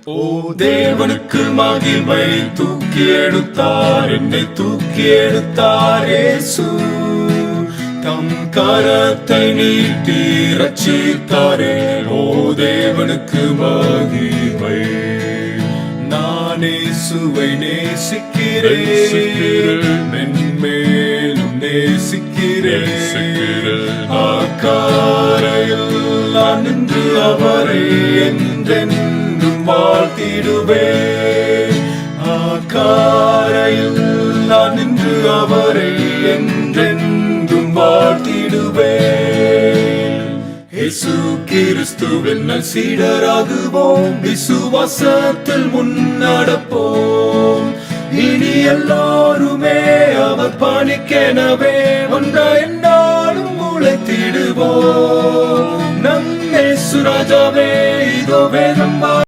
ஓ தேவனுக்கு மகிமை, தூக்கி எடுத்தார் என்னை, தூக்கி எடுத்தார் இயேசு. தம் கரத்தை நீட்டி ரட்சித்தாரே, ஓ தேவனுக்கு மகிமை. நான் இயேசுவை நேசிக்கிறேன், மென்மேலும் நேசிக்கிறேன். அக்காரையில் நான் நின்று அவரை என்றென்றும் வாழ்த்திடுவேன். அக்காரையில் நான் நின்று அவரை என்றென்றும் வாழ்த்திடுவேன். இயேசு கிறிஸ்துவின் சீடராகுவோம், விசுவாசத்தில் முன்னடப்போம். இனி எல்லாருமே அவர் பணிக்கெனவே ஒன்றாய் என்னாலும் உழைத்திடுவோம். நம் இயேசு ராஜாவே, இதோ வேதம்